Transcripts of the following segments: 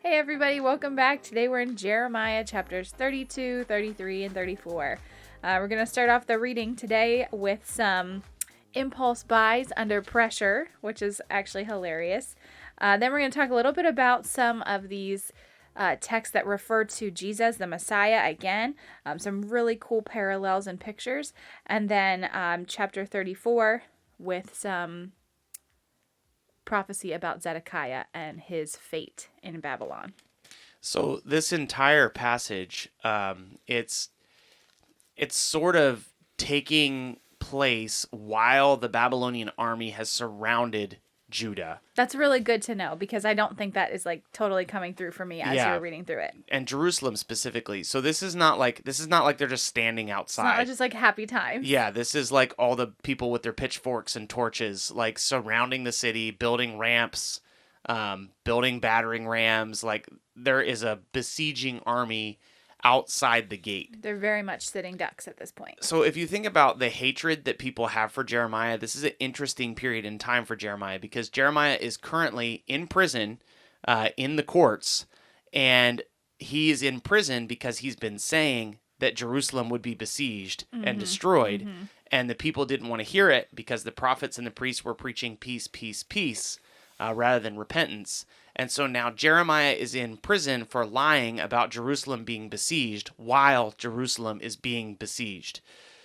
Hey everybody, welcome back. Today we're in Jeremiah chapters 32, 33, and 34. We're going to start off the reading today with some impulse buys under pressure, which is actually hilarious. Then we're going to talk a little bit about some of these texts that refer to Jesus, the Messiah, again. Some really cool parallels and pictures. And then chapter 34 with some prophecy about Zedekiah and his fate in Babylon. So this entire passage, it's sort of taking place while the Babylonian army has surrounded Judah. That's really good to know because I don't think that is like totally coming through for me as you're reading through it. And Jerusalem specifically. So this is not like they're just standing outside. It's not just like happy times. Yeah, this is like all the people with their pitchforks and torches like surrounding the city, building ramps, building battering rams. Like there is a besieging army outside the gate. They're very much sitting ducks at this point. So if you think about the hatred that people have for Jeremiah, this is an interesting period in time for Jeremiah because Jeremiah is currently in prison in the courts, and he is in prison because he's been saying that Jerusalem would be besieged and destroyed, and the people didn't want to hear it because the prophets and the priests were preaching peace, peace, peace, rather than repentance. And so now Jeremiah is in prison for lying about Jerusalem being besieged while Jerusalem is being besieged.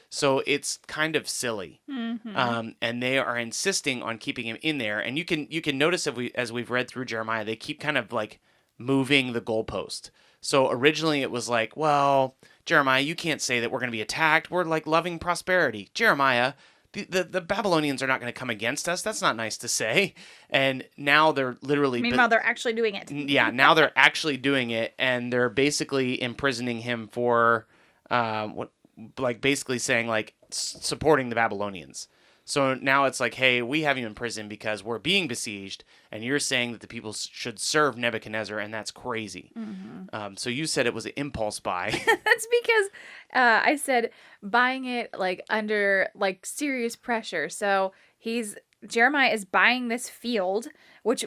So it's kind of silly. And they are insisting on keeping him in there. And you can notice as we've read through Jeremiah, they keep kind of like moving the goalpost. So originally it was like, well, Jeremiah, you can't say that we're going to be attacked. We're like loving prosperity. Jeremiah, the Babylonians are not going to come against us. That's not nice to say. And now they're literally... Meanwhile, they're actually doing it. Yeah, now they're actually doing it, and they're basically imprisoning him for, basically saying, like, supporting the Babylonians. So now it's like, hey, we have you in prison because we're being besieged, and you're saying that the people should serve Nebuchadnezzar, and that's crazy. So you said it was an impulse buy. That's because I said buying it like under like serious pressure. So Jeremiah is buying this field, which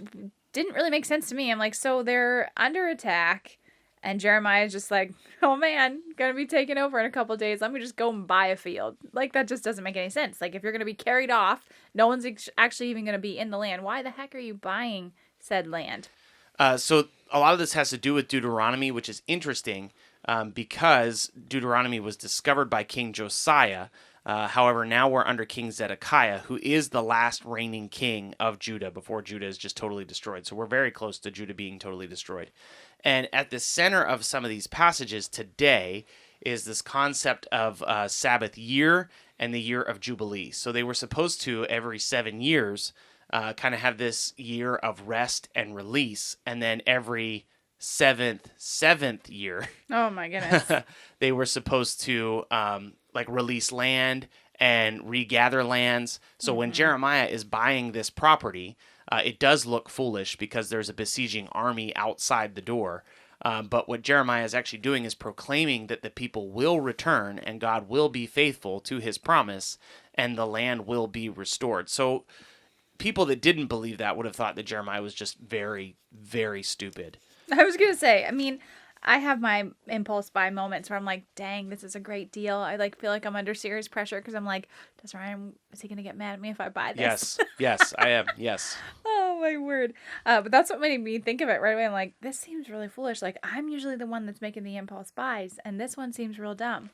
didn't really make sense to me. I'm like, so they're under attack. And Jeremiah is just like, oh man, gonna be taken over in a couple of days. Let me just go and buy a field. Like, that just doesn't make any sense. Like, if you're gonna be carried off, no one's actually even gonna be in the land. Why the heck are you buying said land? So a lot of this has to do with Deuteronomy, which is interesting because Deuteronomy was discovered by King Josiah. However, now we're under King Zedekiah, who is the last reigning king of Judah before Judah is just totally destroyed. So we're very close to Judah being totally destroyed. And at the center of some of these passages today is this concept of Sabbath year and the year of Jubilee. So they were supposed to, every 7 years, kind of have this year of rest and release. And then every seventh year, oh my goodness, they were supposed to release land and regather lands. So when Jeremiah is buying this property, it does look foolish because there's a besieging army outside the door. But what Jeremiah is actually doing is proclaiming that the people will return and God will be faithful to his promise and the land will be restored. So people that didn't believe that would have thought that Jeremiah was just very, very stupid. I was going to say, I mean, I have my impulse buy moments where I'm like, dang, this is a great deal. I feel like I'm under serious pressure because I'm like, is he going to get mad at me if I buy this? Yes, I am. Yes. Oh my word. But that's what made me think of it right away. I'm like, this seems really foolish. Like, I'm usually the one that's making the impulse buys and this one seems real dumb.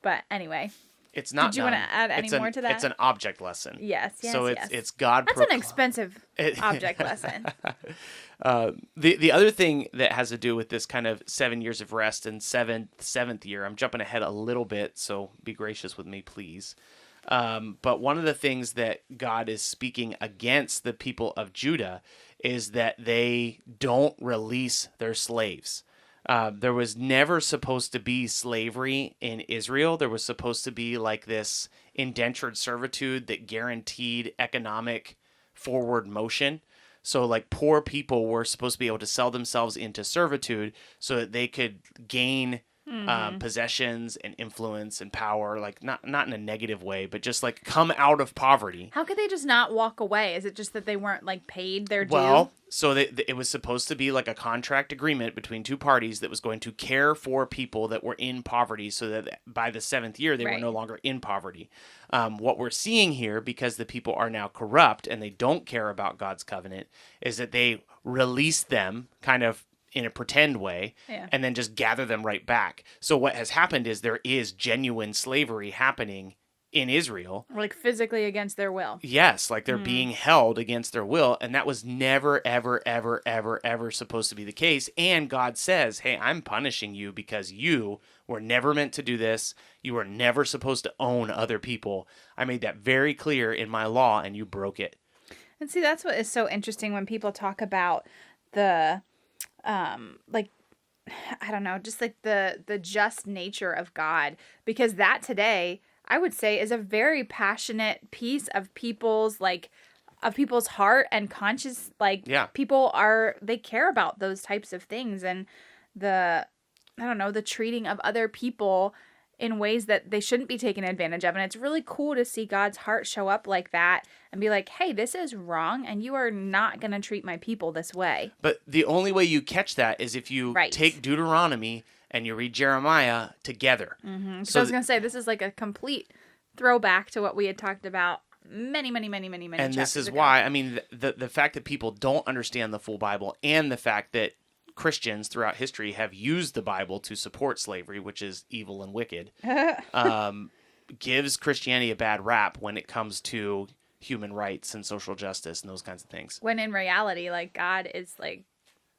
But anyway. It's not. Did you want to add any more to that? It's an object lesson. Yes. So it's God. That's an expensive object lesson. The other thing that has to do with this kind of 7 years of rest and seventh year, I'm jumping ahead a little bit, so be gracious with me, please. But one of the things that God is speaking against the people of Judah is that they don't release their slaves. There was never supposed to be slavery in Israel. There was supposed to be like this indentured servitude that guaranteed economic forward motion. So like poor people were supposed to be able to sell themselves into servitude so that they could gain possessions and influence and power, like not in a negative way, but just like come out of poverty. How could they just not walk away? Is it just that they weren't like paid their due? Well, so it was supposed to be like a contract agreement between two parties that was going to care for people that were in poverty so that by the 7th year, they were no longer in poverty. What we're seeing here, because the people are now corrupt and they don't care about God's covenant, is that they release them kind of in a pretend way, and then just gather them right back. So what has happened is there is genuine slavery happening in Israel. Like physically against their will. Yes, like they're being held against their will, and that was never, ever, ever, ever, ever supposed to be the case. And God says, hey, I'm punishing you because you were never meant to do this. You were never supposed to own other people. I made that very clear in my law, and you broke it. And see, that's what is so interesting when people talk about the like, I don't know, just like the just nature of God, because that today I would say is a very passionate piece of people's heart and conscious, like people they care about those types of things, and the treating of other people in ways that they shouldn't be taken advantage of. And it's really cool to see God's heart show up like that and be like, hey, this is wrong, and you are not going to treat my people this way. But the only way you catch that is if you take Deuteronomy and you read Jeremiah together. So I was going to say, this is like a complete throwback to what we had talked about many and this is why, I mean, the fact that people don't understand the full Bible, and the fact that Christians throughout history have used the Bible to support slavery, which is evil and wicked, gives Christianity a bad rap when it comes to human rights and social justice and those kinds of things. When in reality, like, God is like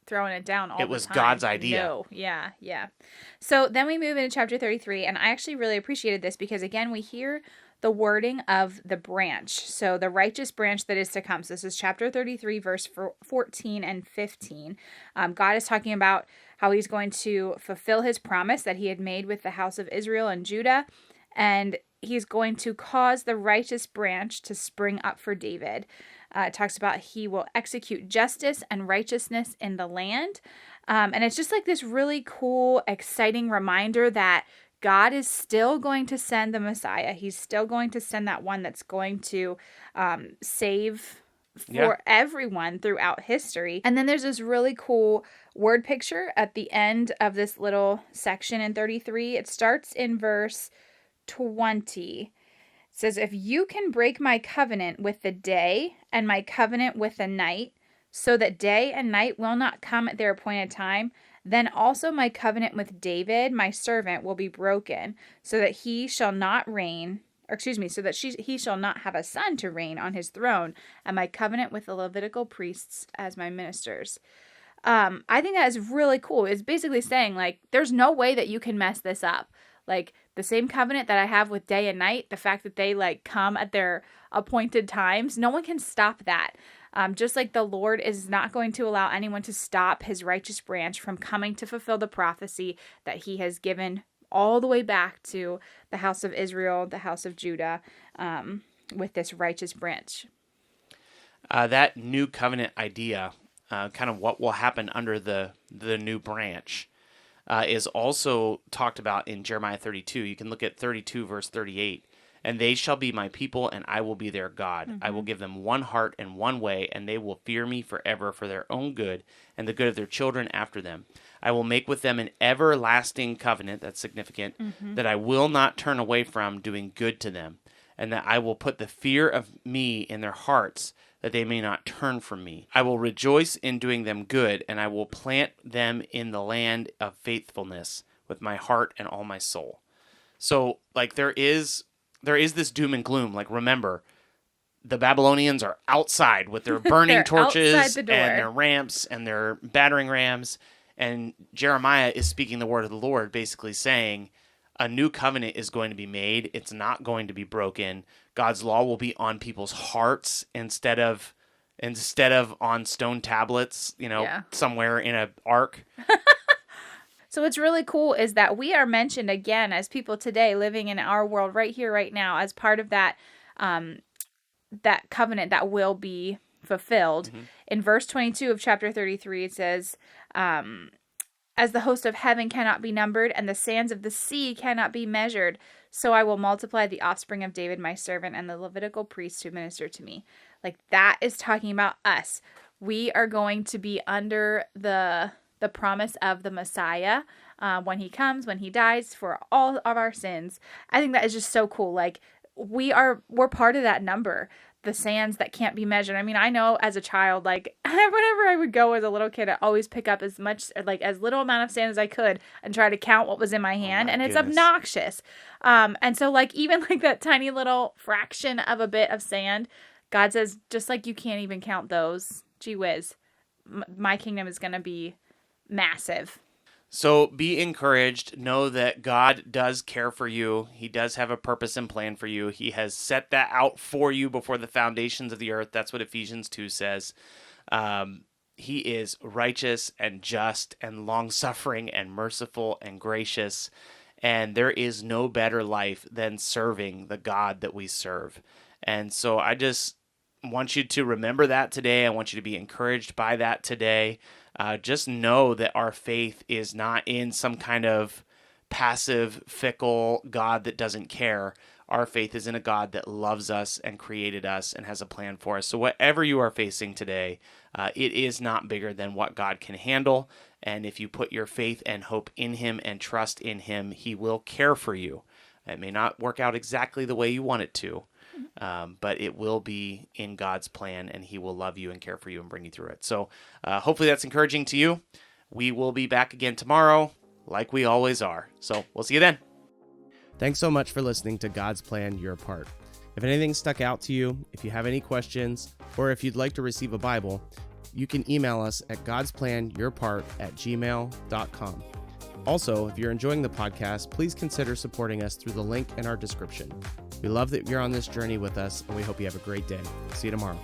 throwing it down all the time. It was God's idea. No, yeah. So then we move into chapter 33, and I actually really appreciated this because, again, we hear the wording of the branch. So the righteous branch that is to come. So this is chapter 33, verse 14 and 15. God is talking about how he's going to fulfill his promise that he had made with the house of Israel and Judah. And he's going to cause the righteous branch to spring up for David. It talks about he will execute justice and righteousness in the land. And it's just like this really cool, exciting reminder that God is still going to send the Messiah. He's still going to send that one that's going to save for everyone throughout history. And then there's this really cool word picture at the end of this little section in 33. It starts in verse 20. It says, if you can break my covenant with the day and my covenant with the night, so that day and night will not come at their appointed time, then also my covenant with David, my servant, will be broken, so that he shall not reign, so that he shall not have a son to reign on his throne, and my covenant with the Levitical priests as my ministers. I think that is really cool. It's basically saying, like, there's no way that you can mess this up. Like, the same covenant that I have with day and night, the fact that they, like, come at their appointed times, no one can stop that. Just like the Lord is not going to allow anyone to stop his righteous branch from coming to fulfill the prophecy that he has given all the way back to the house of Israel, the house of Judah, with this righteous branch. That new covenant idea, kind of what will happen under the new branch, is also talked about in Jeremiah 32. You can look at 32 verse 38. And they shall be my people, and I will be their God. Mm-hmm. I will give them one heart and one way, and they will fear me forever for their own good and the good of their children after them. I will make with them an everlasting covenant, that's significant, that I will not turn away from doing good to them, and that I will put the fear of me in their hearts, that they may not turn from me. I will rejoice in doing them good, and I will plant them in the land of faithfulness with my heart and all my soul. So, like, there is this doom and gloom. Like, remember, the Babylonians are outside with their burning torches and their ramps and their battering rams. And Jeremiah is speaking the word of the Lord, basically saying a new covenant is going to be made. It's not going to be broken. God's law will be on people's hearts instead of on stone tablets, somewhere in an ark. So what's really cool is that we are mentioned again as people today living in our world right here, right now, as part of that that covenant that will be fulfilled. In verse 22 of chapter 33, it says, As the host of heaven cannot be numbered, and the sands of the sea cannot be measured, so I will multiply the offspring of David my servant and the Levitical priests who minister to me. Like, that is talking about us. We are going to be under the promise of the Messiah when he comes, when he dies for all of our sins. I think that is just so cool. Like, we're part of that number. The sands that can't be measured. I mean, I know as a child, like, whenever I would go as a little kid, I always pick up as much, like, as little amount of sand as I could and try to count what was in my hand. And it's obnoxious. And so, like, even like that tiny little fraction of a bit of sand, God says, just like you can't even count those, gee whiz, my kingdom is going to be massive. So be encouraged. Know that God does care for you. He does have a purpose and plan for you. He has set that out for you before the foundations of the earth. That's what Ephesians 2 says. He is righteous and just and long-suffering and merciful and gracious. And there is no better life than serving the God that we serve. And so I just want you to remember that today. I want you to be encouraged by that today. Just know that our faith is not in some kind of passive, fickle God that doesn't care. Our faith is in a God that loves us and created us and has a plan for us. So whatever you are facing today, it is not bigger than what God can handle. And if you put your faith and hope in him and trust in him, he will care for you. It may not work out exactly the way you want it to, but it will be in God's plan, and he will love you and care for you and bring you through it. So hopefully that's encouraging to you. We will be back again tomorrow, like we always are. So we'll see you then. Thanks so much for listening to God's Plan, Your Part. If anything stuck out to you, if you have any questions, or if you'd like to receive a Bible, you can email us at godsplanyourpart@gmail.com. Also, if you're enjoying the podcast, please consider supporting us through the link in our description. We love that you're on this journey with us, and we hope you have a great day. See you tomorrow.